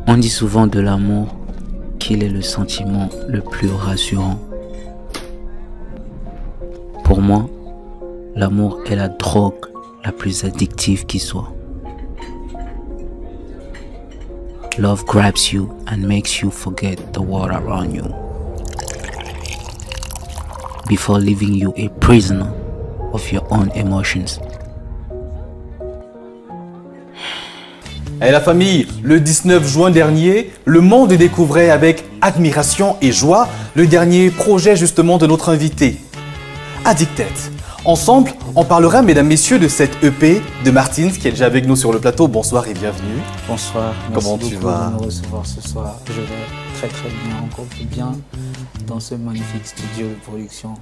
On dit souvent de l'amour qu'il est le sentiment le plus rassurant. Pour moi, l'amour est la drogue la plus addictive qui soit. Love grabs you and makes you forget the world around you, before leaving you a prisoner of your own emotions. Et la famille, le 19 juin dernier, le monde découvrait avec admiration et joie le dernier projet justement de notre invité, Addicted. Ensemble, on parlera, mesdames, messieurs, de cette EP de Martins qui est déjà avec nous sur le plateau. Bonsoir et bienvenue. Bonsoir, Comment tu vas? Merci beaucoup de me recevoir ce soir. Je vais très bien, encore plus bien dans ce magnifique studio de production.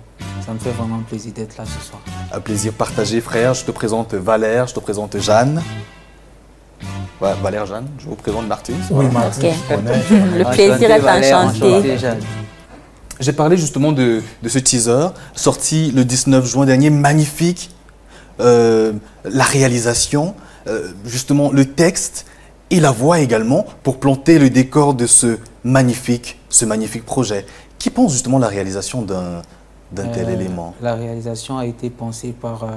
Ça me fait vraiment plaisir d'être là ce soir. Un plaisir partagé, frère. Je te présente Valère, je te présente Jeanne. Ouais, Valère, Jeanne, je vous présente Martins. Oui, Martins, Okay. Le plaisir est enchanté. J'ai parlé justement de ce teaser, sorti le 19 juin dernier, magnifique. La réalisation, justement le texte et la voix également, pour planter le décor de ce magnifique projet. Qui pense justement la réalisation d'un tel élément? La réalisation a été pensée par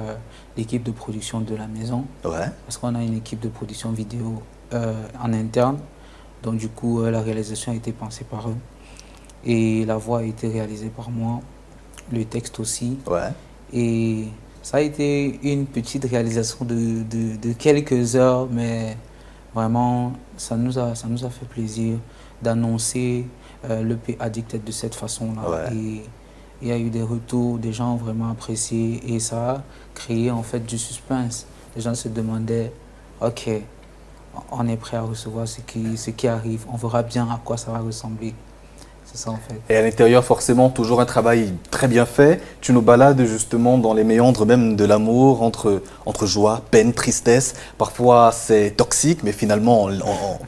l'équipe de production de la maison. Ouais. Parce qu'on a une équipe de production vidéo en interne. Donc du coup, la réalisation a été pensée par eux. Et la voix a été réalisée par moi, le texte aussi. Ouais. Et ça a été une petite réalisation de quelques heures, mais vraiment, ça nous a fait plaisir d'annoncer l'EP Addicted de cette façon-là. Ouais. Et il y a eu des retours, des gens ont vraiment apprécié et ça a créé en fait du suspense. Les gens se demandaient, ok, on est prêt à recevoir ce qui arrive, on verra bien à quoi ça va ressembler. C'est ça en fait. Et à l'intérieur, forcément, toujours un travail très bien fait. Tu nous balades justement dans les méandres même de l'amour, entre joie, peine, tristesse. Parfois, c'est toxique, mais finalement,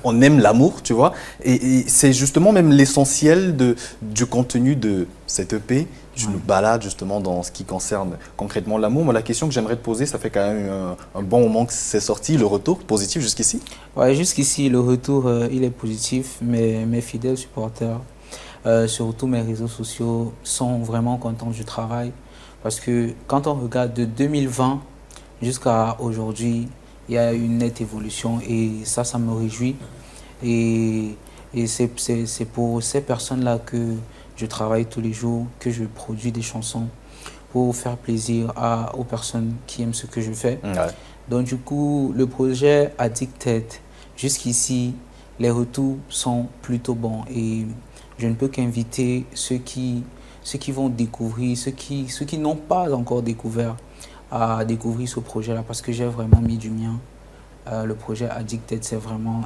on aime l'amour, tu vois. Et c'est justement même l'essentiel du contenu de cette EP. Tu nous balades justement dans ce qui concerne concrètement l'amour. Moi, la question que j'aimerais te poser, ça fait quand même un bon moment que c'est sorti, le retour positif jusqu'ici? Ouais, jusqu'ici, le retour, il est positif. Mes fidèles supporters, surtout mes réseaux sociaux, sont vraiment contents du travail. Parce que quand on regarde de 2020 jusqu'à aujourd'hui, il y a une nette évolution et ça me réjouit. Et c'est pour ces personnes-là que je travaille tous les jours, que je produis des chansons pour faire plaisir aux personnes qui aiment ce que je fais. Ouais. Donc du coup, le projet Addicted, jusqu'ici, les retours sont plutôt bons et je ne peux qu'inviter ceux qui vont découvrir, ceux qui n'ont pas encore découvert, à découvrir ce projet-là parce que j'ai vraiment mis du mien. Le projet Addicted, c'est vraiment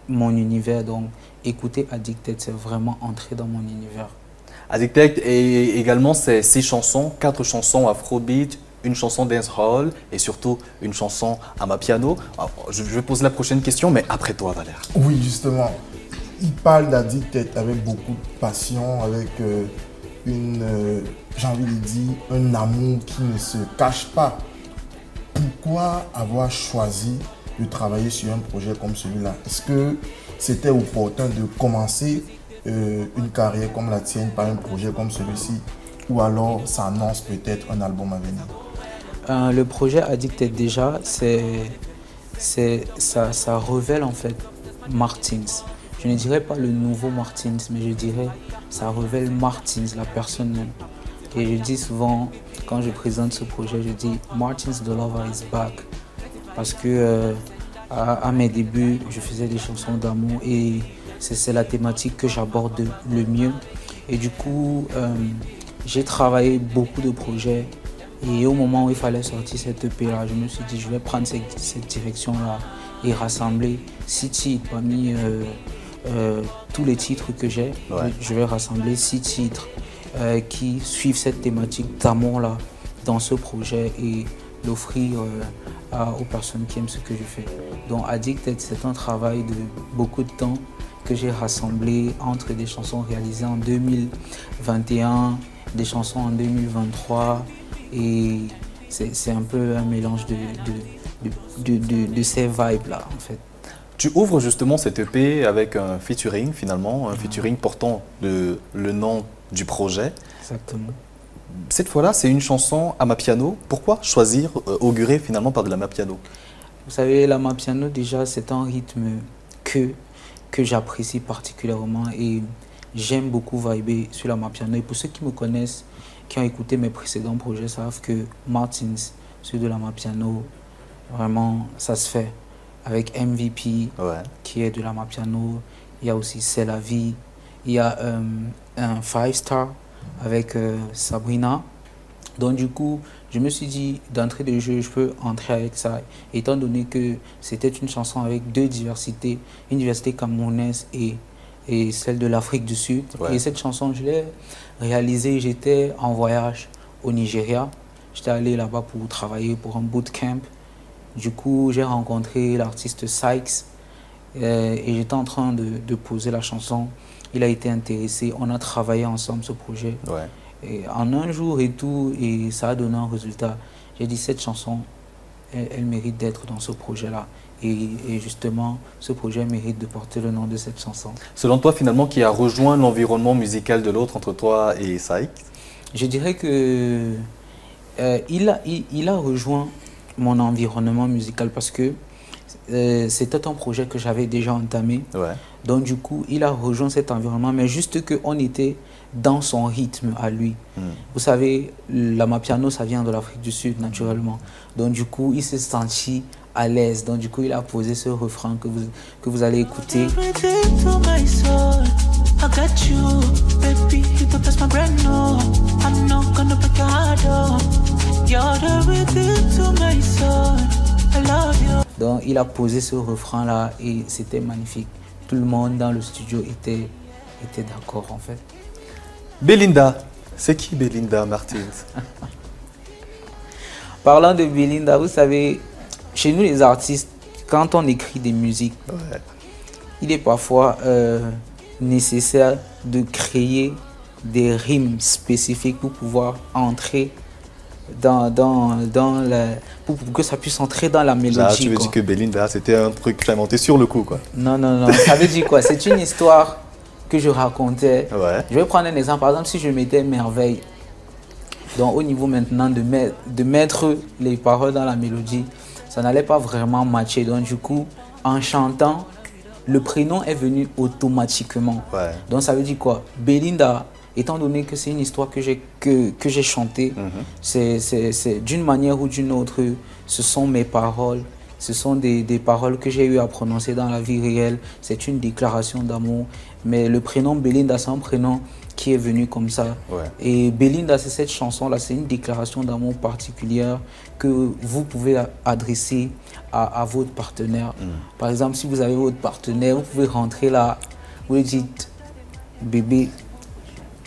mon univers, donc écouter Addicted, c'est vraiment entrer dans mon univers. Addicted et également c'est 6 chansons, 4 chansons afrobeat, une chanson dancehall et surtout une chanson amapiano. Alors, je vais poser la prochaine question, mais après toi, Valère. Oui, justement. Il parle d'Addicted avec beaucoup de passion, avec j'ai envie de dire, un amour qui ne se cache pas. Pourquoi avoir choisi de travailler sur un projet comme celui-là? Est-ce que c'était opportun de commencer une carrière comme la tienne par un projet comme celui-ci, ou alors ça annonce peut-être un album à venir? Le projet Addicted déjà, ça révèle en fait Martins. Je ne dirais pas le nouveau Martins, mais je dirais ça révèle Martins, la personne même. Et je dis souvent, quand je présente ce projet, je dis Martins the Lover is back. Parce que à mes débuts, je faisais des chansons d'amour et c'est la thématique que j'aborde le mieux. Et du coup, j'ai travaillé beaucoup de projets. Et au moment où il fallait sortir cette EP-là, je me suis dit, je vais prendre cette direction-là et rassembler 6 titres parmi tous les titres que j'ai. Ouais. Je vais rassembler 6 titres qui suivent cette thématique d'amour-là dans ce projet et l'offrir aux personnes qui aiment ce que je fais. Donc Addicted, c'est un travail de beaucoup de temps que j'ai rassemblé entre des chansons réalisées en 2021, des chansons en 2023 et c'est un peu un mélange de ces vibes-là en fait. Tu ouvres justement cette EP avec un featuring finalement, un featuring portant le nom du projet. Exactement. Cette fois-là, c'est une chanson Amapiano. Pourquoi choisir, augurer finalement par de l'Amapiano? Vous savez, l'Amapiano, déjà, c'est un rythme que j'apprécie particulièrement et j'aime beaucoup vibrer sur l'Amapiano. Et pour ceux qui me connaissent, qui ont écouté mes précédents projets, savent que Martins, sur de l'Amapiano, vraiment, ça se fait. Avec MVP, qui est de l'Amapiano. Il y a aussi C'est la vie. Il y a un 5-star avec Sabrina. Donc du coup, je me suis dit, d'entrée de jeu, je peux entrer avec ça. Étant donné que c'était une chanson avec deux diversités, une diversité camerounaise et celle de l'Afrique du Sud. Et cette chanson, je l'ai réalisée, j'étais en voyage au Nigeria. J'étais allé là-bas pour travailler pour un bootcamp. Du coup, j'ai rencontré l'artiste Sykes et j'étais en train de poser la chanson. Il a été intéressé, on a travaillé ensemble ce projet. Et en un jour et tout, et ça a donné un résultat. J'ai dit, cette chanson, elle mérite d'être dans ce projet-là. Et justement, ce projet mérite de porter le nom de cette chanson. Selon toi, finalement, qui a rejoint l'environnement musical de l'autre entre toi et Sykes? Je dirais que il a rejoint mon environnement musical parce que c'était un projet que j'avais déjà entamé. Donc du coup, il a rejoint cet environnement, mais juste qu'on était dans son rythme à lui. Vous savez, l'Amapiano, ça vient de l'Afrique du Sud, naturellement. Donc du coup, il s'est senti à l'aise. Donc du coup, il a posé ce refrain que vous allez écouter. Donc il a posé ce refrain-là et c'était magnifique. Tout le monde dans le studio était d'accord en fait. Belinda, c'est qui Belinda Martins? Parlant de Belinda, vous savez, chez nous les artistes, quand on écrit des musiques, il est parfois nécessaire de créer des rimes spécifiques pour pouvoir entrer pour que ça puisse entrer dans la mélodie. Là, tu veux dire que Belinda, c'était un truc inventé sur le coup, quoi? Non, non, non. Ça veut dire quoi? C'est une histoire que je racontais. Je vais prendre un exemple. Par exemple, si je mettais Merveille, donc au niveau maintenant de mettre les paroles dans la mélodie, ça n'allait pas vraiment matcher. Donc du coup, en chantant, le prénom est venu automatiquement. Donc ça veut dire quoi? Belinda, étant donné que c'est une histoire que j'ai chantée, c'est d'une manière ou d'une autre, ce sont mes paroles, ce sont des paroles que j'ai eu à prononcer dans la vie réelle, c'est une déclaration d'amour, mais le prénom Belinda, c'est un prénom qui est venu comme ça. Et Belinda, c'est cette chanson-là, c'est une déclaration d'amour particulière que vous pouvez adresser à votre partenaire. Par exemple, si vous avez votre partenaire, vous pouvez rentrer là, vous lui dites, bébé,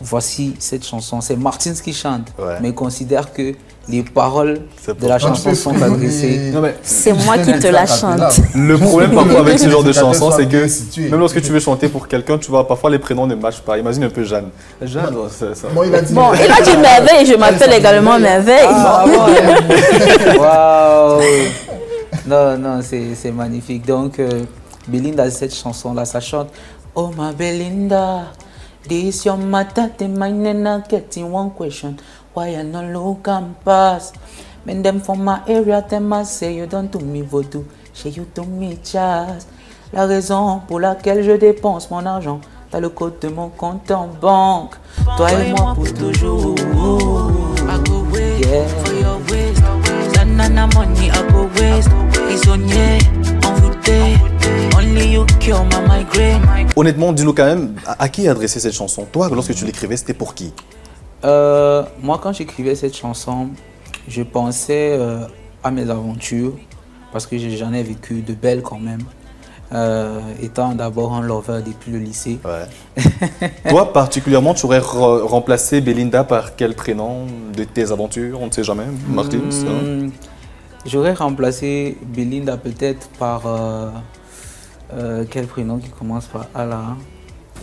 voici cette chanson. C'est Martins qui chante, mais considère que les paroles de la chanson sont adressées. C'est moi qui te la chante. Le problème parfois avec ce genre de chanson, c'est que même lorsque tu veux chanter pour quelqu'un, tu vois, parfois les prénoms ne matchent pas. Imagine un peu Jeanne. Jeanne, bon, il a dit Merveille, je m'appelle également Merveille. Waouh! Non, non, c'est magnifique. Donc, Belinda, cette chanson-là, ça chante. Oh ma Belinda, this your matter, the mind and I getting one question. Why I no look and pass? Men them from my area, them I say you don't do me voodoo, say you do me jazz. La raison pour laquelle je dépense mon argent, t'as le code de mon compte en banque. Toi et moi pour toujours. I go wait for your waist. Zanana money I go waste. Prisonnier, envoûté. Only you cure my migraine. Honnêtement, dis-nous quand même, à qui adresser cette chanson? Toi, lorsque tu l'écrivais, c'était pour qui? Moi, quand j'écrivais cette chanson, je pensais à mes aventures, parce que j'en ai vécu de belles quand même, étant d'abord un lover depuis le lycée. Toi, particulièrement, tu aurais remplacé Belinda par quel prénom de tes aventures? On ne sait jamais, Martins. J'aurais remplacé Belinda peut-être par quel prénom qui commence par A là?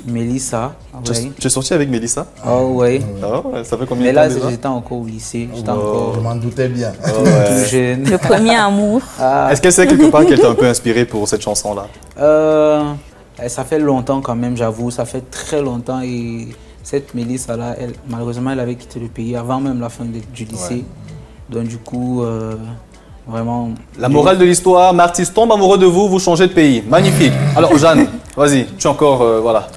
Mélissa. Ouais. Tu es sorti avec Mélissa? Oh ouais. Ah ouais, ça fait combien Mais de temps là, déjà? j'étais encore au lycée. J'étais Je encore m'en doutais bien. tout jeune. Le premier amour. Ah, Est-ce qu'elle sait quelque part qu'elle t'a un peu inspiré pour cette chanson-là? ça fait longtemps quand même, j'avoue. Ça fait très longtemps. Et cette Mélissa-là, malheureusement, elle avait quitté le pays avant même la fin du lycée. Donc du coup, vraiment... La morale de l'histoire, Martis tombe amoureux de vous, vous changez de pays. Magnifique. Alors Jeanne, vas-y, tu es encore, voilà.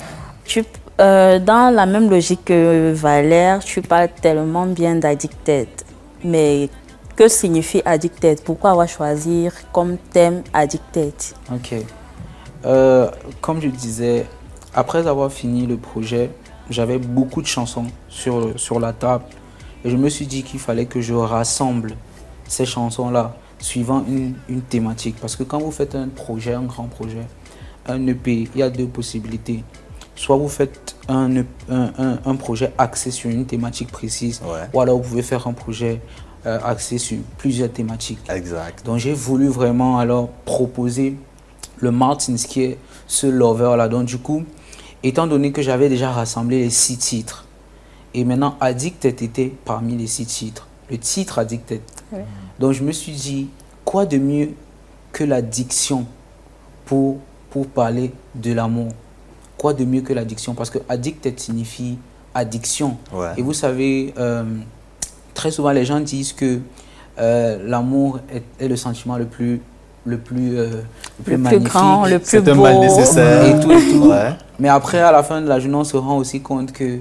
Dans la même logique que Valère, tu parles tellement bien d'Addicted. Mais que signifie Addicted? Pourquoi avoir choisi comme thème Addicted? Ok. Comme je disais, après avoir fini le projet, j'avais beaucoup de chansons sur la table. Et je me suis dit qu'il fallait que je rassemble ces chansons-là suivant une thématique. Parce que quand vous faites un projet, un grand projet, un EP, il y a deux possibilités. Soit vous faites un projet axé sur une thématique précise, ou alors vous pouvez faire un projet axé sur plusieurs thématiques. Exact. Donc j'ai voulu vraiment alors proposer le Martins qui est ce lover-là. Donc du coup, étant donné que j'avais déjà rassemblé les 6 titres, et maintenant Addicted était parmi les 6 titres, le titre Addicted. Ouais. Donc je me suis dit, quoi de mieux que l'addiction pour parler de l'amour? Quoi de mieux que l'addiction? Parce que Addicted signifie addiction. Ouais. Et vous savez, très souvent les gens disent que l'amour est le sentiment le plus magnifique, grand, le plus beau. C'est un mal nécessaire. Et tout, et tout. Ouais. Mais après, à la fin de la journée, on se rend aussi compte que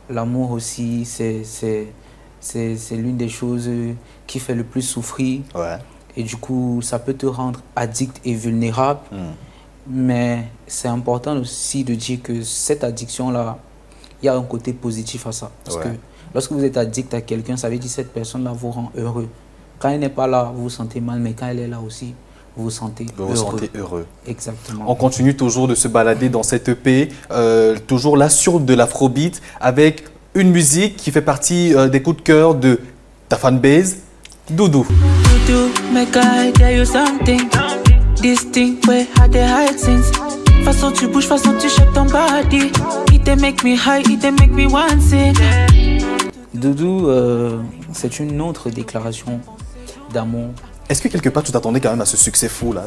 l'amour aussi, c'est l'une des choses qui fait le plus souffrir. Ouais. Et du coup, ça peut te rendre addict et vulnérable. Mais c'est important aussi de dire que cette addiction-là, il y a un côté positif à ça. Parce que lorsque vous êtes addict à quelqu'un, ça veut dire que cette personne-là vous rend heureux. Quand elle n'est pas là, vous vous sentez mal, mais quand elle est là aussi, vous vous sentez heureux. Exactement. On continue toujours de se balader dans cette EP, toujours là sur de l'afrobeat, avec une musique qui fait partie des coups de cœur de ta fanbase, Doudou. Doudou, make I tell you something. This thing where had the hide since. Façon tu bouges, façon tu shake ton body. It dey make me high, it dey make me want it. Doudou, c'est une autre déclaration d'amour. Est-ce que quelque part tu t'attendais quand même à ce succès fou là,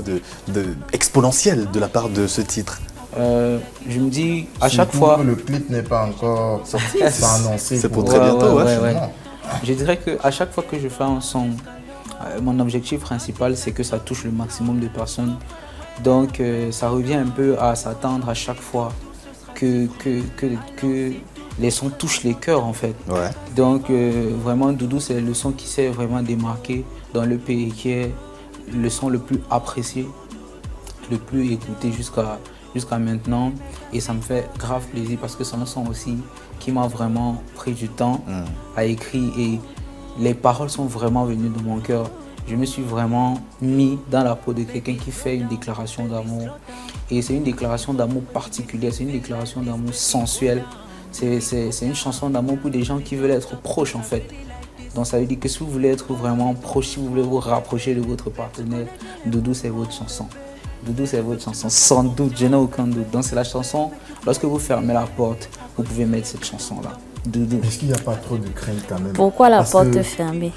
exponentiel de la part de ce titre? Je me dis à chaque fois. Le clip n'est pas encore sorti, c'est annoncé. C'est pour très bientôt, ouais. Je dirais qu'à chaque fois que je fais un son, mon objectif principal c'est que ça touche le maximum de personnes. Donc ça revient un peu à s'attendre à chaque fois que les sons touchent les cœurs en fait. Ouais. Donc vraiment Doudou c'est le son qui s'est vraiment démarqué dans le pays, qui est le son le plus apprécié, le plus écouté jusqu'à maintenant. Et ça me fait grave plaisir parce que c'est un son aussi qui m'a vraiment pris du temps à écrire et les paroles sont vraiment venues de mon cœur. Je me suis vraiment mis dans la peau de quelqu'un qui fait une déclaration d'amour. Et c'est une déclaration d'amour particulière, c'est une déclaration d'amour sensuelle. C'est une chanson d'amour pour des gens qui veulent être proches en fait. Donc ça veut dire que si vous voulez être vraiment proche, si vous voulez vous rapprocher de votre partenaire, Doudou c'est votre chanson. Doudou c'est votre chanson, sans doute, je n'ai aucun doute. Donc c'est la chanson, lorsque vous fermez la porte, vous pouvez mettre cette chanson là. Doudou. Est-ce qu'il n'y a pas trop de crainte quand même? Pourquoi la porte fermée?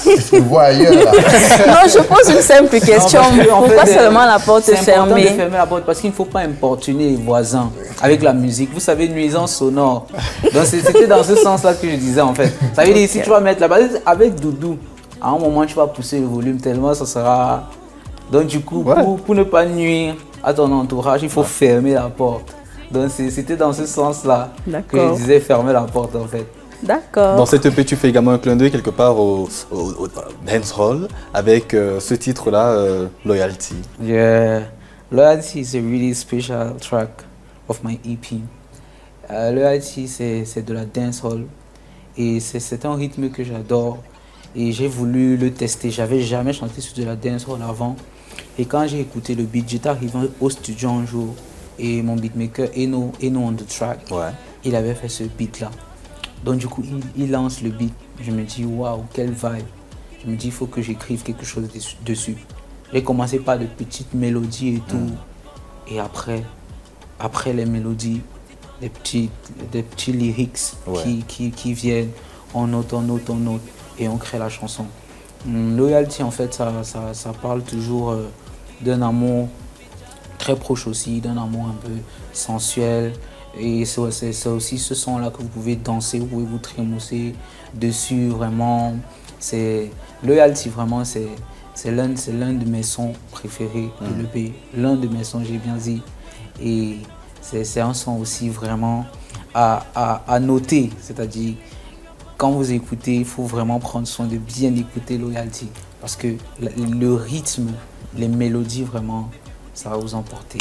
Je te vois ailleurs là. Non, je pose une simple question. Pourquoi seulement la porte fermée? C'est important de fermer la porte parce qu'il ne faut pas importuner les voisins avec la musique. Vous savez, nuisance sonore. Donc c'était dans ce sens-là que je disais en fait. Ça veut dire si tu vas mettre là-bas avec Doudou, à un moment tu vas pousser le volume tellement ça sera... Donc du coup, pour ne pas nuire à ton entourage, il faut fermer la porte. Donc c'était dans ce sens-là que je disais fermer la porte en fait. D'accord. Dans cette EP, tu fais également un clin d'œil quelque part au dancehall avec ce titre-là, Loyalty. Yeah, Loyalty is a really special track of my EP. Loyalty, c'est de la dancehall et c'est un rythme que j'adore et j'ai voulu le tester. J'avais jamais chanté sur de la dancehall avant et quand j'ai écouté le beat, j'étais arrivé au studio un jour et mon beatmaker Eno on the track, il avait fait ce beat-là. Donc du coup, il lance le beat. Je me dis, waouh, quelle vibe. Je me dis, il faut que j'écrive quelque chose dessus. J'ai commencé par de petites mélodies et tout. et après les mélodies, des petits lyrics qui viennent, on note, et on crée la chanson. Loyalty, en fait, ça parle toujours d'un amour très proche aussi, d'un amour un peu sensuel. Et c'est aussi ce son-là que vous pouvez danser, vous pouvez vous trémousser dessus, vraiment. Loyalty, vraiment, c'est l'un de mes sons préférés de l'EP. L'un de mes sons, j'ai bien dit. Et c'est un son aussi vraiment à noter. C'est-à-dire, quand vous écoutez, il faut vraiment prendre soin de bien écouter Loyalty. Parce que le rythme, les mélodies, vraiment, ça va vous emporter.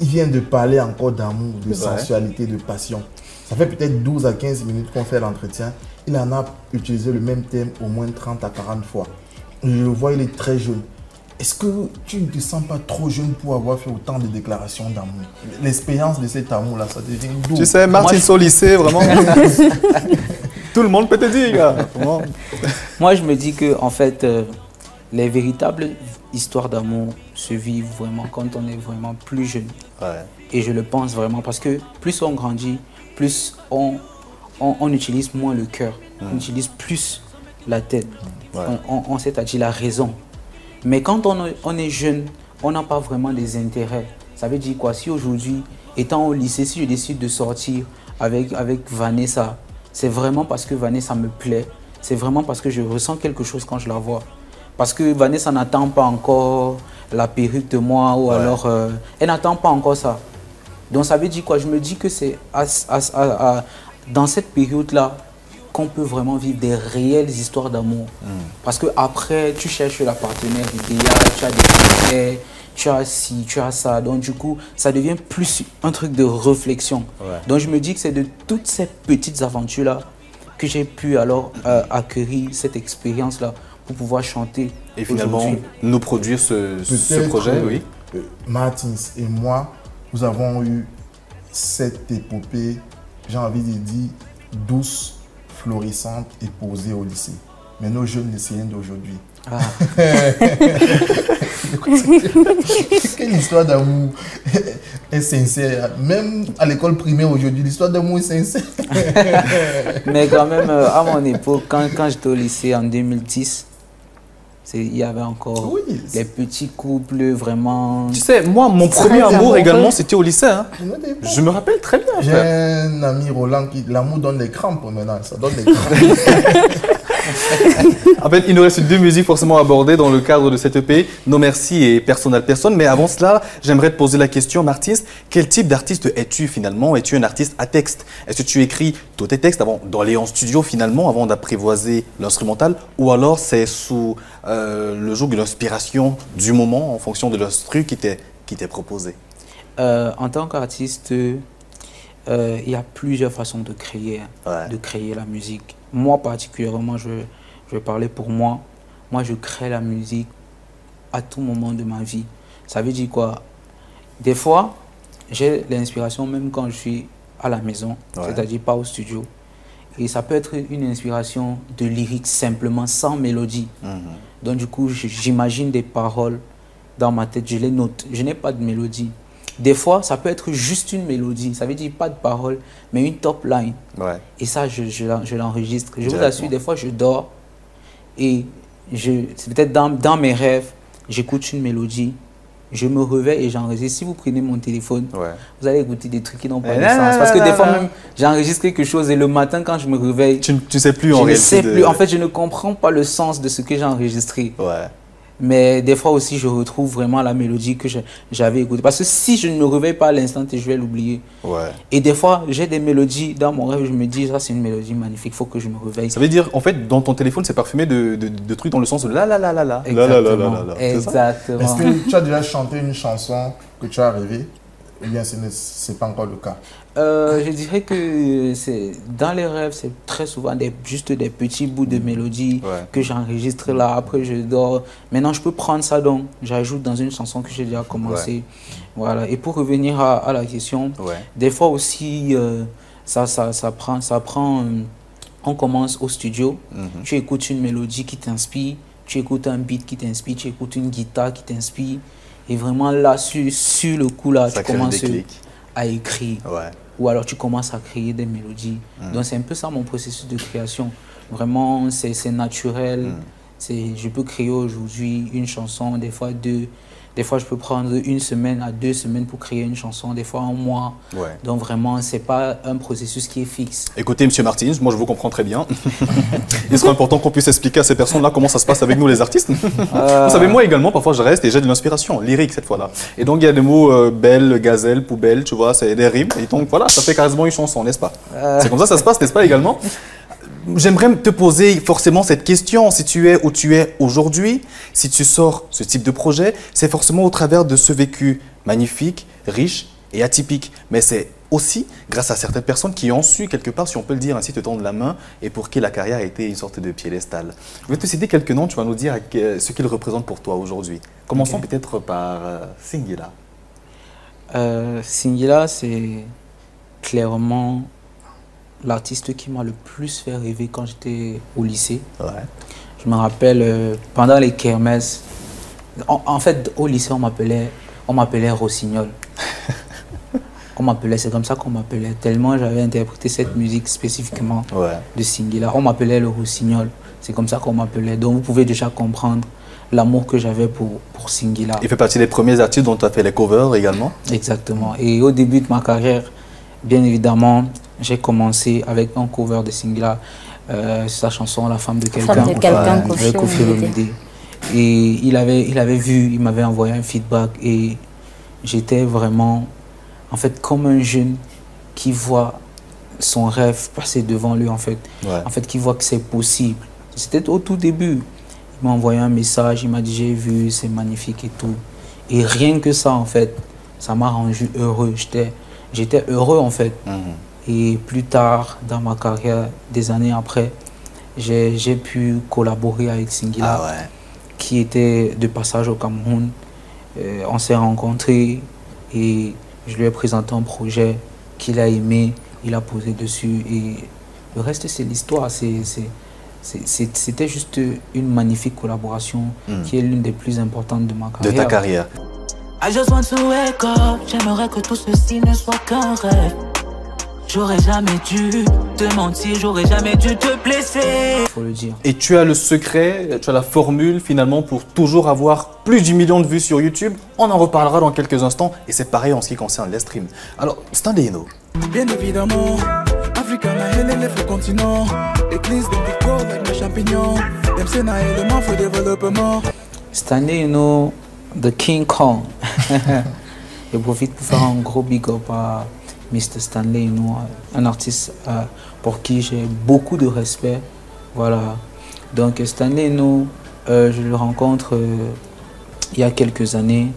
Il vient de parler encore d'amour, de sensualité, de passion. Ça fait peut-être 12 à 15 minutes qu'on fait l'entretien. Il en a utilisé le même thème au moins 30 à 40 fois. Je le vois, il est très jeune. Est-ce que tu ne te sens pas trop jeune pour avoir fait autant de déclarations d'amour? L'expérience de cet amour-là, ça devient doux. Tu sais, Martins au lycée, vraiment. Tout le monde peut te dire, gars. Moi, je me dis que, en fait, les véritables histoires d'amour se vivent vraiment quand on est vraiment plus jeune. Ouais. Et je le pense vraiment parce que plus on grandit, plus on utilise moins le cœur. On utilise plus la tête. Ouais. On c'est-à-dire la raison. Mais quand on est jeune, on n'a pas vraiment des intérêts. Ça veut dire quoi? Si aujourd'hui, étant au lycée, si je décide de sortir avec Vanessa, c'est vraiment parce que Vanessa me plaît. C'est vraiment parce que je ressens quelque chose quand je la vois. Parce que Vanessa n'attend pas encore la perruque de moi ou alors... elle n'attend pas encore ça. Donc ça veut dire quoi? Je me dis que c'est dans cette période-là qu'on peut vraiment vivre des réelles histoires d'amour. Parce qu'après, tu cherches la partenaire idéale, tu as des critères, tu as ci, tu as ça. Donc du coup, ça devient plus un truc de réflexion. Ouais. Donc je me dis que c'est de toutes ces petites aventures-là que j'ai pu alors acquérir cette expérience-là pour pouvoir chanter. Et finalement, nous produire ce projet, oui. Martins et moi, nous avons eu cette épopée, j'ai envie de dire, douce, florissante et posée au lycée. Mais nos jeunes lycéens d'aujourd'hui. Ah. Quelle histoire d'amour est sincère. Même à l'école primaire aujourd'hui, l'histoire d'amour est sincère. Mais quand même, à mon époque, quand j'étais au lycée en 2010, il y avait encore les petits couples vraiment... Tu sais, moi, mon premier amour également, c'était au lycée. Hein. Je me rappelle très bien. J'ai un ami Roland qui... L'amour donne des crampes maintenant. Ça donne des crampes. En fait, il nous reste 2 musiques forcément abordées dans le cadre de cette EP, No Merci et Personnel Personne. Mais avant cela, j'aimerais te poser la question, Martins. Quel type d'artiste es-tu finalement? Es-tu un artiste à texte? Est-ce que tu écris tous tes textes avant d'aller en studio finalement, avant d'apprivoiser l'instrumental? Ou alors c'est sous le joug de l'inspiration du moment en fonction de l'instru qui t'est proposé? En tant qu'artiste, il y a plusieurs façons de créer la musique. Moi particulièrement, je vais parler pour moi. Moi, je crée la musique à tout moment de ma vie. Ça veut dire quoi? Des fois, j'ai l'inspiration même quand je suis à la maison, c'est-à-dire pas au studio. Et ça peut être une inspiration de lyrique simplement, sans mélodie. Donc du coup, j'imagine des paroles dans ma tête, je les note. Je n'ai pas de mélodie. Des fois, ça peut être juste une mélodie. Ça veut dire pas de paroles, mais une top line. Ouais. Et ça, je l'enregistre. Je vous assure, des fois, je dors et c'est peut-être dans mes rêves, j'écoute une mélodie, je me réveille et j'enregistre. Si vous prenez mon téléphone, vous allez écouter des trucs qui n'ont pas de sens. Parce que des fois même, j'enregistre quelque chose et le matin, quand je me réveille, tu ne sais plus en réalité. Je ne sais plus. En fait, je ne comprends pas le sens de ce que j'ai enregistré. Ouais. Mais des fois aussi, je retrouve vraiment la mélodie que j'avais écoutée. Parce que si je ne me réveille pas à l'instant, je vais l'oublier. Ouais. Et des fois, j'ai des mélodies dans mon rêve, je me dis, ça c'est une mélodie magnifique, il faut que je me réveille. Ça veut dire, en fait, dans ton téléphone, c'est parfumé de trucs dans le sens de la la la la la. Exactement. Exactement. Est-ce que tu as déjà chanté une chanson que tu as rêvée? Ou bien ce n'est pas encore le cas? Je dirais que dans les rêves, c'est très souvent juste des petits bouts de mélodie que j'enregistre là. Après, je dors. Maintenant, je peux prendre ça, donc j'ajoute dans une chanson que j'ai déjà commencé. Voilà. Et pour revenir à la question, des fois aussi, ça prend on commence au studio, tu écoutes une mélodie qui t'inspire, tu écoutes un beat qui t'inspire, tu écoutes une guitare qui t'inspire. Et vraiment là, sur le coup, là, tu commences à écrire. Ouais. Ou alors tu commences à créer des mélodies. Donc c'est un peu ça mon processus de création. Vraiment, c'est naturel. Je peux créer aujourd'hui une chanson, des fois deux. Des fois, je peux prendre 1 semaine à 2 semaines pour créer une chanson, des fois 1 mois. Ouais. Donc vraiment, ce n'est pas un processus qui est fixe. Écoutez, M. Martins, moi je vous comprends très bien. Il serait important qu'on puisse expliquer à ces personnes-là comment ça se passe avec nous les artistes. Vous savez, moi également, parfois je reste et j'ai de l'inspiration lyrique cette fois-là. Et donc il y a des mots belle, gazelle, poubelle, tu vois, c'est des rimes. Et donc voilà, ça fait quasiment une chanson, n'est-ce pas? C'est comme ça se passe, n'est-ce pas également? J'aimerais te poser forcément cette question. Si tu es où tu es aujourd'hui, si tu sors ce type de projet, c'est forcément au travers de ce vécu magnifique, riche et atypique. Mais c'est aussi grâce à certaines personnes qui ont su quelque part, si on peut le dire ainsi, te tendre la main et pour qui la carrière a été une sorte de piédestal. Je vais te citer quelques noms, tu vas nous dire ce qu'ils représentent pour toi aujourd'hui. Commençons peut-être par Singila. Singila, c'est clairement l'artiste qui m'a le plus fait rêver quand j'étais au lycée. Ouais. Je me rappelle, pendant les kermesses, en fait, au lycée, on m'appelait Rossignol. C'est comme ça qu'on m'appelait, tellement j'avais interprété cette musique spécifiquement de Singila. On m'appelait le Rossignol, c'est comme ça qu'on m'appelait. Donc vous pouvez déjà comprendre l'amour que j'avais pour Singila. Il fait partie des premiers artistes dont tu as fait les covers également. Exactement. Et au début de ma carrière, bien évidemment, j'ai commencé avec un cover de Singila, sa chanson La femme de quelqu'un, avec Koffi Olomide. Et il avait vu, il m'avait envoyé un feedback et j'étais vraiment, en fait, comme un jeune qui voit son rêve passer devant lui, en fait, qui voit que c'est possible. C'était au tout début. Il m'a envoyé un message, il m'a dit j'ai vu, c'est magnifique et tout. Et rien que ça, en fait, ça m'a rendu heureux. J'étais heureux, en fait. Et plus tard, dans ma carrière, des années après, j'ai pu collaborer avec Singila, qui était de passage au Cameroun. On s'est rencontrés et je lui ai présenté un projet qu'il a aimé, il a posé dessus. Et le reste, c'est l'histoire. C'était juste une magnifique collaboration qui est l'une des plus importantes de ma carrière. De ta carrière. I just want to wake up. J'aimerais que tout ceci ne soit qu'un rêve. J'aurais jamais dû te mentir, j'aurais jamais dû te blesser. Faut le dire. Et tu as le secret, tu as la formule finalement pour toujours avoir plus d'1 million de vues sur YouTube. On en reparlera dans quelques instants et c'est pareil en ce qui concerne les streams. Alors, Stanley Eno. Bien évidemment, Africa n'a rien le continent. Église de Pico avec mes champignons. MC n'a élément pour développement. Stanley Eno, The King Kong. Je profite pour faire un gros big up à Mr. Stanley Eno, un artiste pour qui j'ai beaucoup de respect. Voilà. Donc Stanley Eno, je le rencontre il y a quelques années,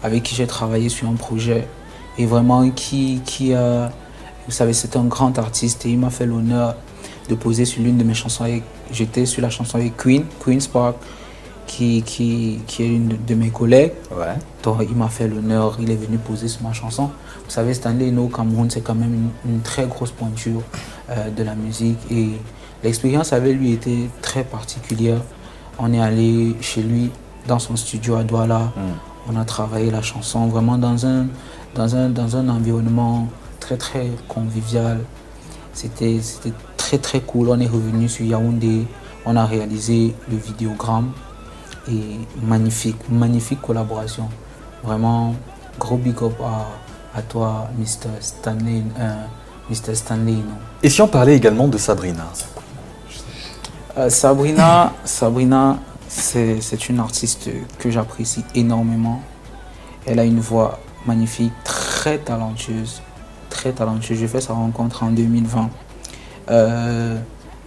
avec qui j'ai travaillé sur un projet. Et vraiment, qui a... Vous savez, c'est un grand artiste et il m'a fait l'honneur de poser sur l'une de mes chansons. J'étais sur la chanson avec Queen Spark, qui est une de mes collègues. Donc il m'a fait l'honneur, il est venu poser sur ma chanson. Vous savez, Stanley Eno au Cameroun, c'est quand même une très grosse pointure de la musique. Et l'expérience avec lui était très particulière. On est allé chez lui, dans son studio à Douala. On a travaillé la chanson vraiment dans un environnement très très convivial. C'était très très cool. On est revenu sur Yaoundé, on a réalisé le vidéogramme. Et magnifique collaboration. Vraiment, gros big up à toi, Mr. Stanley Eno. Et si on parlait également de Sabrina? Sabrina, c'est une artiste que j'apprécie énormément. Elle a une voix magnifique, très talentueuse. J'ai fait sa rencontre en 2020.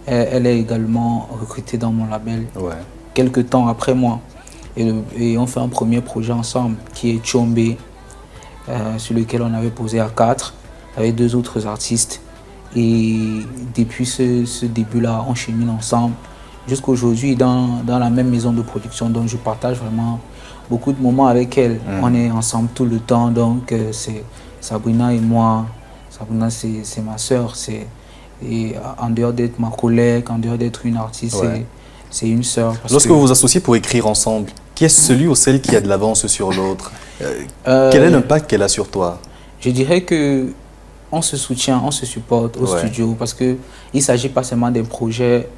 Elle est également recrutée dans mon label. Quelques temps après moi. Et on fait un premier projet ensemble qui est Tchombe, sur lequel on avait posé à 4 avec 2 autres artistes. Et depuis ce début-là, on chemine ensemble jusqu'à aujourd'hui dans la même maison de production. Donc je partage vraiment beaucoup de moments avec elle. On est ensemble tout le temps. Donc c'est Sabrina et moi, Sabrina, c'est ma sœur. Et en dehors d'être ma collègue, en dehors d'être une artiste, c'est une sœur. Lorsque vous vous associez pour écrire ensemble, qui est celui ou celle qui a de l'avance sur l'autre? Quel est l'impact qu'elle a sur toi? Je dirais que on se soutient, on se supporte au studio parce qu'il ne s'agit pas seulement des projets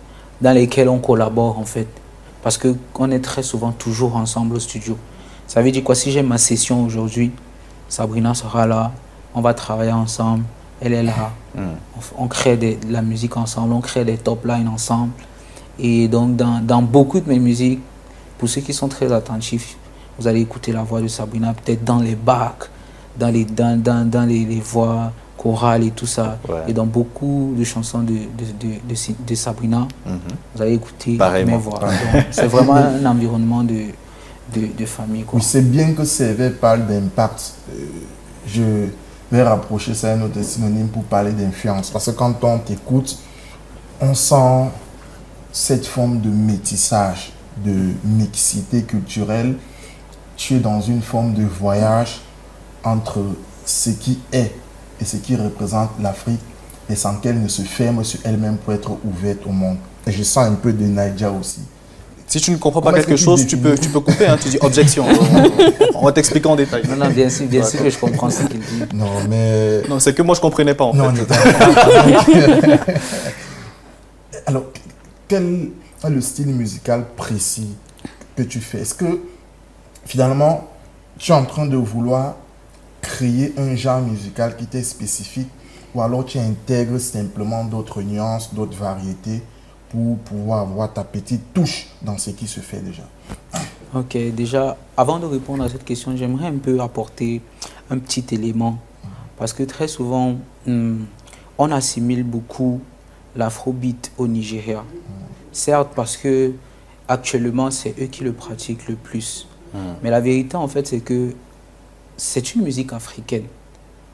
dans lesquels on collabore en fait. Parce qu'on est très souvent toujours ensemble au studio. Ça veut dire quoi? Si j'ai ma session aujourd'hui, Sabrina sera là, on va travailler ensemble, elle est là, on crée de la musique ensemble, on crée des top lines ensemble. Et donc dans beaucoup de mes musiques, pour ceux qui sont très attentifs, vous allez écouter la voix de Sabrina peut-être dans les bacs, dans les voix chorales et tout ça. Et dans beaucoup de chansons de Sabrina, vous allez écouter mes voix. C'est vraiment un environnement de famille. Oui, c'est bien que CV parle d'impact. Je vais rapprocher ça à un autre synonyme pour parler d'influence. Parce que quand on t'écoute, on sent cette forme de métissage, de mixité culturelle. Tu es dans une forme de voyage entre ce qui est et ce qui représente l'Afrique et sans qu'elle ne se ferme sur elle-même pour être ouverte au monde. Et je sens un peu de Naïdja aussi. Si tu ne comprends pas quelque chose, tu peux couper, hein, tu dis objection. On va t'expliquer en détail. Non, bien sûr que je comprends ce qu'il dit. Non, mais... Non, c'est que moi je ne comprenais pas en fait. Alors, quel est le style musical précis que tu fais? Est-ce que finalement, tu es en train de vouloir créer un genre musical qui t'est spécifique ou alors tu intègres simplement d'autres nuances, d'autres variétés pour pouvoir avoir ta petite touche dans ce qui se fait déjà? Ok, déjà, avant de répondre à cette question, j'aimerais un peu apporter un petit élément. Parce que très souvent, on assimile beaucoup l'afrobeat au Nigeria. Certes, parce que actuellement, c'est eux qui le pratiquent le plus. Mais la vérité, en fait, c'est que c'est une musique africaine,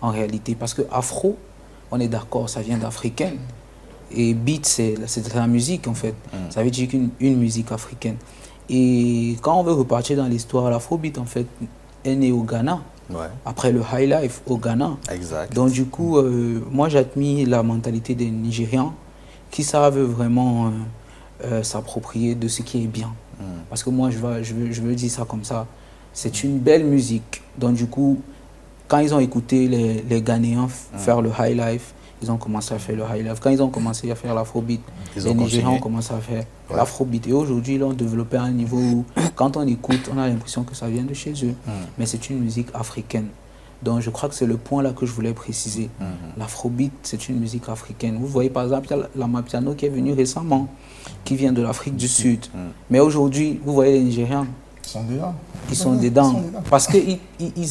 en réalité. Parce que afro, on est d'accord, ça vient d'africaine. Et beat, c'est la musique, en fait. Ça veut dire qu'une musique africaine. Et quand on veut repartir dans l'histoire, l'afrobeat, en fait, est né au Ghana. Après le high life au Ghana. Exact. Donc, du coup, moi, j'admire la mentalité des Nigérians qui savent vraiment s'approprier de ce qui est bien. Parce que moi, je veux dire ça comme ça. C'est une belle musique. Donc, du coup, quand ils ont écouté les Ghanéens faire le high life, ils ont commencé à faire le high life. Quand ils ont commencé à faire l'afrobeat, les Nigériens ont commencé à faire l'afrobeat. Et aujourd'hui, ils l'ont développé à un niveau où, quand on écoute, on a l'impression que ça vient de chez eux. Mais c'est une musique africaine. Donc, je crois que c'est le point là que je voulais préciser. L'afrobeat, c'est une musique africaine. Vous voyez, par exemple, il y a l'Amapiano qui est venu récemment, qui vient de l'Afrique du Sud. Mais aujourd'hui, vous voyez les Nigériens, ils sont dedans. Parce qu'ils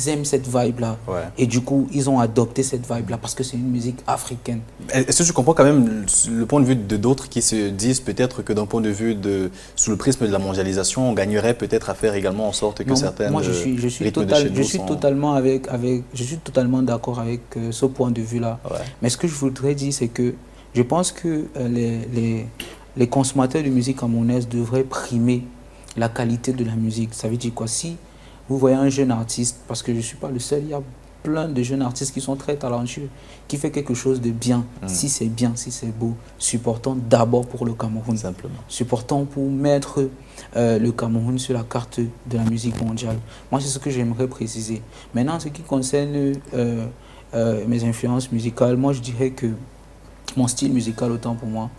aiment cette vibe-là. Et du coup, ils ont adopté cette vibe-là parce que c'est une musique africaine. Est-ce que tu comprends quand même le point de vue de d'autres qui se disent peut-être que d'un point de vue sous le prisme de la mondialisation, on gagnerait peut-être à faire également en sorte que certaines moi, je suis totalement d'accord avec ce point de vue-là. Mais ce que je voudrais dire, c'est que je pense que les consommateurs de musique camerounaise devraient primer la qualité de la musique. Ça veut dire quoi? Si vous voyez un jeune artiste, parce que je ne suis pas le seul, il y a plein de jeunes artistes qui sont très talentueux, qui fait quelque chose de bien. Si c'est bien, si c'est beau, supportons d'abord pour le Cameroun. Simplement. Supportons pour mettre le Cameroun sur la carte de la musique mondiale. Moi, c'est ce que j'aimerais préciser. Maintenant, ce qui concerne mes influences musicales, moi, je dirais que mon style musical, autant pour moi,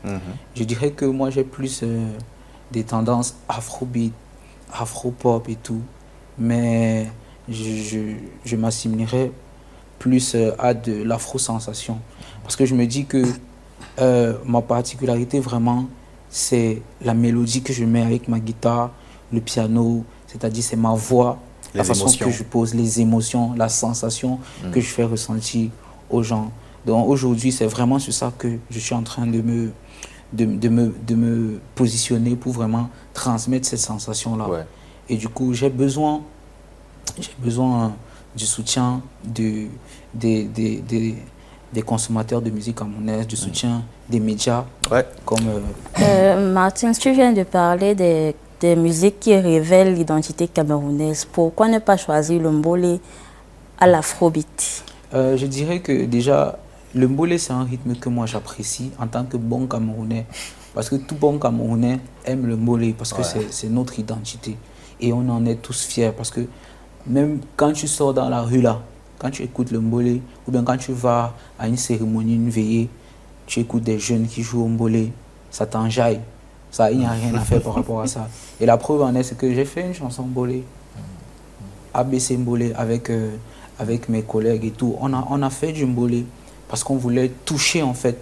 je dirais que moi, j'ai plus des tendances afrobeat, afropop et tout, mais je m'assimilerais plus à de l'afro-sensation. Parce que je me dis que ma particularité vraiment, c'est la mélodie que je mets avec ma guitare, le piano, c'est-à-dire c'est ma voix, la façon que je pose, les émotions, la sensation que je fais ressentir aux gens. Donc aujourd'hui, c'est vraiment sur ça que je suis en train de me positionner pour vraiment transmettre cette sensation-là. Et du coup, j'ai besoin du soutien des consommateurs de musique camerounaise, du soutien des médias. Comme Martin, tu viens de parler des musiques qui révèlent l'identité camerounaise. Pourquoi ne pas choisir le mbolé à l'afrobeat? Je dirais que déjà, le mbolé, c'est un rythme que moi j'apprécie en tant que bon Camerounais. Parce que tout bon Camerounais aime le mbolé parce que c'est notre identité. Et on en est tous fiers parce que même quand tu sors dans la rue là, quand tu écoutes le mbolé, ou bien quand tu vas à une cérémonie, une veillée, tu écoutes des jeunes qui jouent au mbolé, ça t'enjaille. Ça, il n'y a rien à faire par rapport à ça. Et la preuve en est, c'est que j'ai fait une chanson mbolé, ABC mbolé, avec mes collègues et tout. On a fait du mbolé parce qu'on voulait toucher en fait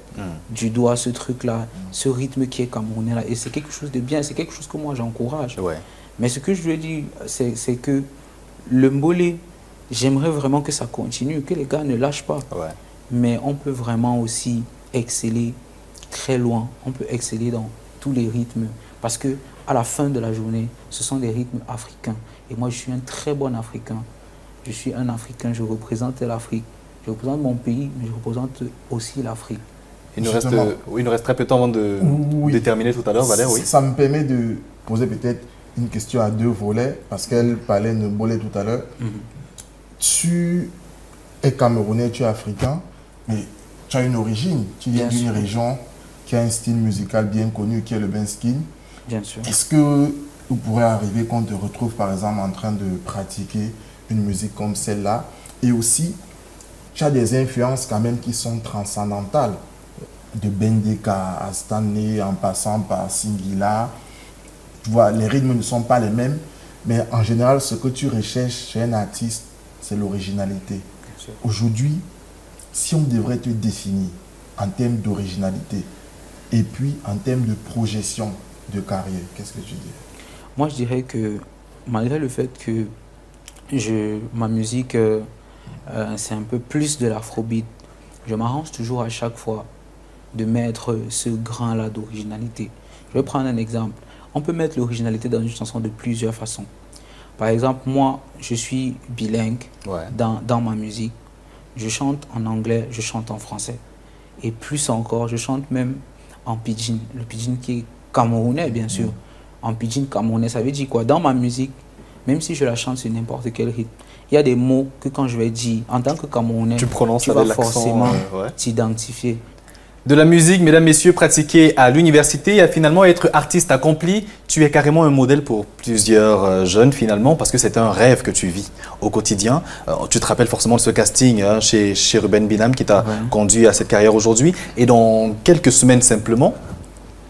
du doigt ce truc-là, ce rythme qui est camerounais là. Et c'est quelque chose de bien, c'est quelque chose que moi j'encourage. Ouais. Mais ce que je veux dire, c'est que le mbolé, j'aimerais vraiment que ça continue, que les gars ne lâchent pas. Ouais. Mais on peut vraiment aussi exceller très loin. On peut exceller dans tous les rythmes. Parce que à la fin de la journée, ce sont des rythmes africains. Et moi, je suis un très bon Africain. Je suis un Africain, je représente l'Afrique. Je représente mon pays, mais je représente aussi l'Afrique. Il nous reste très peu de temps avant de terminer tout à l'heure, Valère. Oui. Ça me permet de poser peut-être une question à deux volets, parce qu'elle parlait de mbolé tout à l'heure. Tu es Camerounais, tu es Africain, mais tu as une origine. Tu viens d'une région qui a un style musical bien connu, qui est le Benskin. Bien sûr. Est-ce que vous pourrez arriver qu'on te retrouve par exemple en train de pratiquer une musique comme celle-là? Et aussi, tu as des influences quand même qui sont transcendantales, de Bendeka à Stanley, en passant par Singila. Tu vois, les rythmes ne sont pas les mêmes, mais en général, ce que tu recherches chez un artiste, c'est l'originalité. Aujourd'hui, si on devrait te définir en termes d'originalité et puis en termes de projection de carrière, qu'est-ce que tu dirais? Moi, je dirais que malgré le fait que ma musique, c'est un peu plus de l'afrobeat, je m'arrange toujours à chaque fois de mettre ce grain-là d'originalité. Je vais prendre un exemple. On peut mettre l'originalité dans une chanson de plusieurs façons. Par exemple, moi, je suis bilingue dans ma musique. Je chante en anglais, je chante en français. Et plus encore, je chante même en pidgin. Le pidgin qui est camerounais, bien sûr. En pidgin camerounais, ça veut dire quoi? Dans ma musique, même si je la chante sur n'importe quel rythme, il y a des mots que quand je vais dire, en tant que Camerounais, tu vas forcément t'identifier. De la musique, mesdames, messieurs, pratiquée à l'université et finalement être artiste accompli, tu es carrément un modèle pour plusieurs jeunes finalement parce que c'est un rêve que tu vis au quotidien. Tu te rappelles forcément de ce casting chez Ruben Binam qui t'a conduit à cette carrière aujourd'hui. Et dans quelques semaines simplement,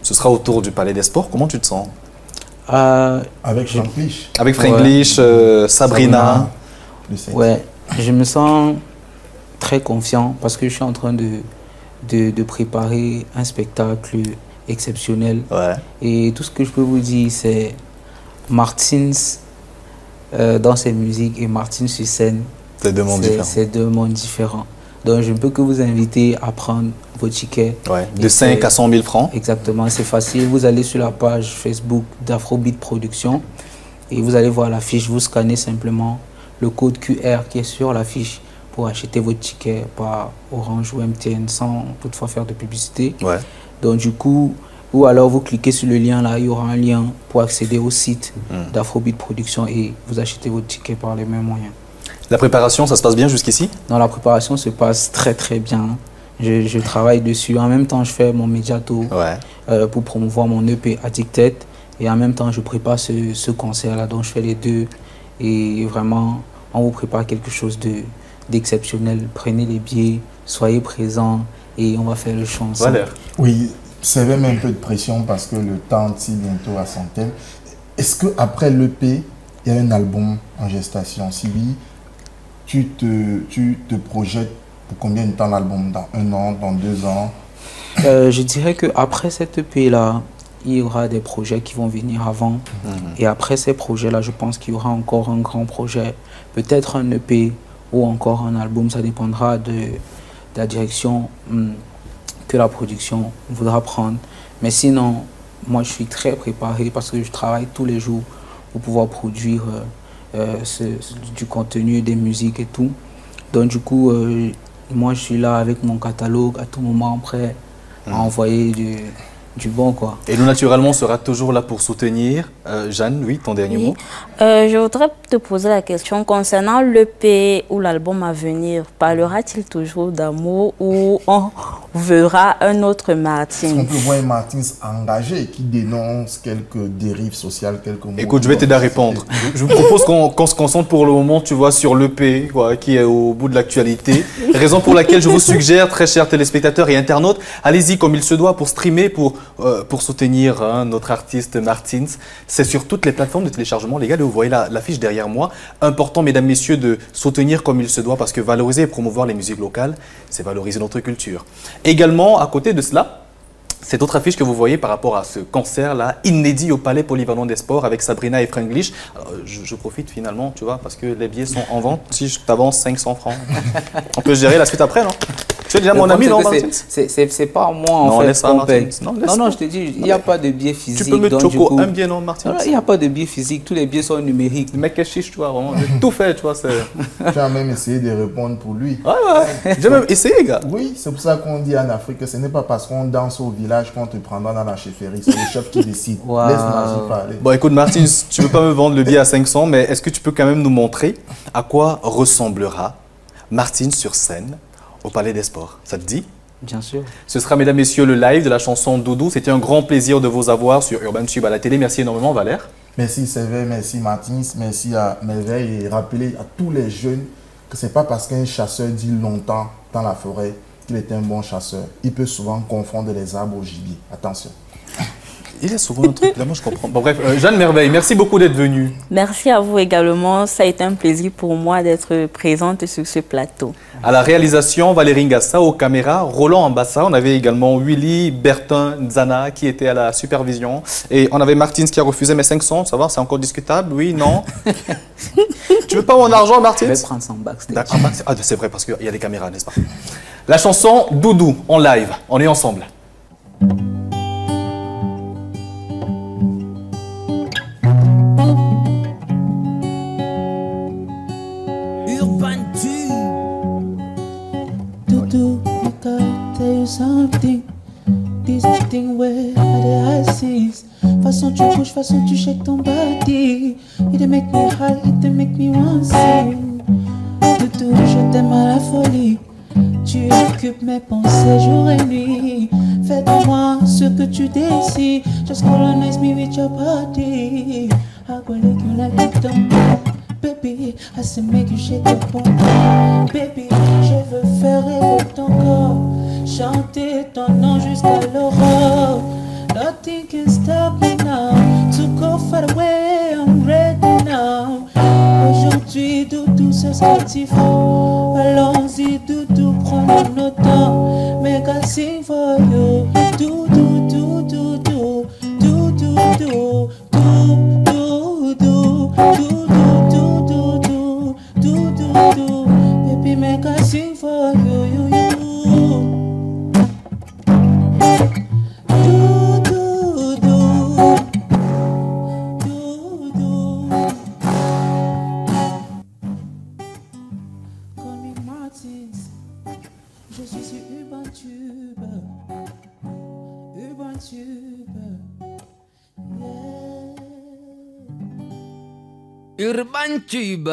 ce sera autour du Palais des Sports. Comment tu te sens? Avec Franklish. Avec Franklish, Sabrina. Ouais, je me sens très confiant parce que je suis en train de préparer un spectacle exceptionnel. Et tout ce que je peux vous dire, c'est Martins dans ses musiques et Martins sur scène. C'est deux mondes différents. C'est deux mondes différents. Donc je ne peux que vous inviter à prendre vos tickets. De 5 à 100 000 francs. Exactement, c'est facile. Vous allez sur la page Facebook d'Afrobeat Production et vous allez voir l'affiche. Vous scannez simplement le code QR qui est sur l'affiche pour acheter votre ticket par Orange ou MTN sans toutefois faire de publicité. Donc du coup, ou alors vous cliquez sur le lien là, il y aura un lien pour accéder au site d'Afrobeat Production et vous achetez votre ticket par les mêmes moyens. La préparation, ça se passe bien jusqu'ici? Non, la préparation se passe très très bien. Je travaille dessus. En même temps, je fais mon médiato pour promouvoir mon EP Addicted. Et en même temps, je prépare ce concert-là. Donc, je fais les deux. Et vraiment, on vous prépare quelque chose d'exceptionnel. Prenez les billets, soyez présents et on va faire le show ensemble. Oui, c'est même un peu de pression parce que le temps tire bientôt à son thème. Est-ce qu'après l'EP, il y a un album en gestation? Si oui, tu te projettes pour combien de temps l'album? Dans 1 an, dans 2 ans? Je dirais qu'après cette EP-là, il y aura des projets qui vont venir avant. Et après ces projets-là, je pense qu'il y aura encore un grand projet. Peut-être un EP ou encore un album. Ça dépendra de la direction que la production voudra prendre. Mais sinon, moi, je suis très préparé parce que je travaille tous les jours pour pouvoir produire du contenu, des musiques et tout. Donc du coup, moi je suis là avec mon catalogue à tout moment prêt à envoyer du bon, quoi. Et nous, naturellement, on sera toujours là pour soutenir. Jeanne, oui, ton dernier mot. Je voudrais te poser la question concernant l'EP ou l'album à venir. Parlera-t-il toujours d'amour ou on verra un autre Est-ce qu'on Martins? peut voir un Martins engagé qui dénonce quelques dérives sociales, quelques mots? Écoute, je vais t'aider à répondre. Je vous propose qu'on se concentre pour le moment, tu vois, sur l'EP, qui est au bout de l'actualité. Raison pour laquelle je vous suggère, très chers téléspectateurs et internautes, allez-y comme il se doit pour streamer, pour soutenir notre artiste Martins. C'est sur toutes les plateformes de téléchargement légal et vous voyez l'affiche derrière moi. Important, mesdames, messieurs, de soutenir comme il se doit parce que valoriser et promouvoir les musiques locales, c'est valoriser notre culture. Également, à côté de cela, cette autre affiche que vous voyez par rapport à ce concert-là, inédit au Palais Polyvalent des Sports avec Sabrina et Franglish. Je profite finalement, tu vois, parce que les billets sont en vente. Si je t'avance 500 francs, on peut gérer la suite après, non? Tu es déjà mon ami, non, Martins? C'est pas moi, en non, fait, laisse ça, qu'on paye. Martins. Non, je te dis, il n'y a pas de biais physique. Tu peux me donc, choco du coup, un billet, non, Martins? non, il n'y a pas de biais physique, tous les biais sont numériques. Le mec est chiche, tu vois, vraiment. J'ai tout fait, tu vois. Tu as même essayé de répondre pour lui. Ouais. J'ai même essayé, gars. Oui, c'est pour ça qu'on dit en Afrique que ce n'est pas parce qu'on danse au village qu'on te prendra dans la chefferie. C'est le chef qui décide. Wow. Laisse Magie parler. Bon, écoute, Martins, tu ne veux pas me vendre le billet à 500, mais est-ce que tu peux quand même nous montrer à quoi ressemblera Martins sur scène au Palais des Sports? Ça te dit? Bien sûr. Ce sera, mesdames, messieurs, le live de la chanson Doudou. C'était un grand plaisir de vous avoir sur Urban Tube à la télé. Merci énormément, Valère. Merci Sévère, merci Martins, merci à Merveille et rappeler à tous les jeunes que ce n'est pas parce qu'un chasseur dit longtemps dans la forêt qu'il est un bon chasseur. Il peut souvent confondre les arbres au gibier. Attention. Il y a souvent un truc, là, moi je comprends. Bon, bref, Jeanne Merveille, merci beaucoup d'être venue. Merci à vous également. Ça a été un plaisir pour moi d'être présente sur ce plateau. À la réalisation, Valérie Ngassa, aux caméras, Roland Ambassa. On avait également Willy, Bertin, Zana qui était à la supervision. Et on avait Martins qui a refusé mes 500. Ça va, c'est encore discutable? Oui, non? Tu veux pas mon argent, Martins? Je vais prendre son backstage. D'accord. Ah, c'est vrai, parce qu'il y a des caméras, n'est-ce pas? La chanson Doudou, en live. On est ensemble. Something, this thing where the eyes sees. Façon tu bouges, façon tu shake ton body. It dey make me high, it dey make me want sing. Doudou, je t'aime à la folie. Tu occupes mes pensées jour et nuit. Fais de moi ce que tu décides. Just colonize me with your body. I go lick you like a dumb. Baby, I say make you shake your bum. Baby, je veux faire rêver ton corps. Chanter ton nom jusqu'à l'aurore. Nothing can stop me now. To go far away, I'm ready now. Aujourd'hui, Doudou, c'est ce qu'il faut. Allons-y, Doudou, prenons notre temps. Make I sing for you. Doudou, Doudou, Doudou, Doudou, Doudou, Doudou, Doudou, Doudou. Baby, make I sing for you, you. Je suis sur Urban Tube. Urban Tube. Yeah. Urban Tube.